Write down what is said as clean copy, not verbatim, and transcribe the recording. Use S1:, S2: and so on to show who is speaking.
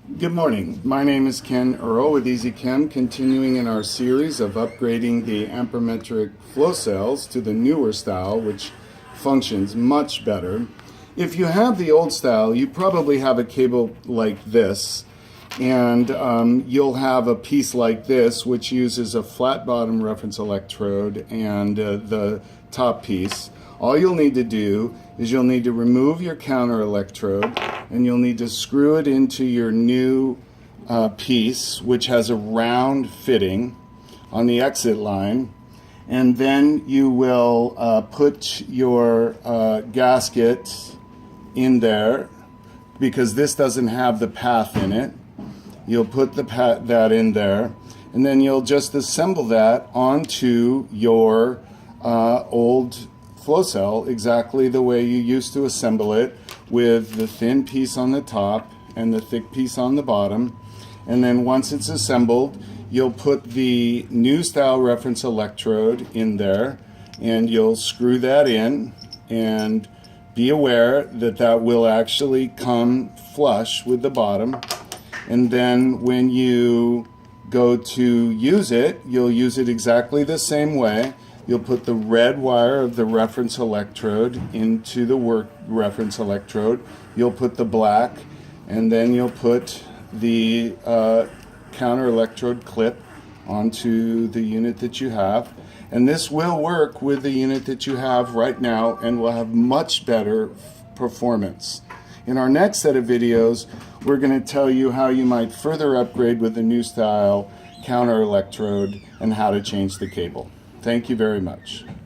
S1: Good morning. My name is Ken Earle with EZkem, continuing in our series of upgrading the Amperometric flow cells to the newer style, which functions much better. If you have the old style, you probably have a cable like this, and you'll have a piece like this, which uses a flat bottom reference electrode and the top piece. All you'll need to do is you'll need to remove your counter electrode, and you'll need to screw it into your new piece, which has a round fitting on the exit line. And then you will put your gasket in there, because this doesn't have the path in it. You'll put that in there, and then you'll just assemble that onto your old flow cell exactly the way you used to assemble it, with the thin piece on the top and the thick piece on the bottom. And then once it's assembled, you'll put the new style reference electrode in there, and you'll screw that in, and be aware that that will actually come flush with the bottom. And then when you go to use it, you'll use it exactly the same way. You'll put the red wire of the reference electrode into the work reference electrode. You'll put the black, and then you'll put the counter electrode clip onto the unit that you have. And this will work with the unit that you have right now and will have much better performance. In our next set of videos, we're going to tell you how you might further upgrade with the new style counter electrode and how to change the cable. Thank you very much.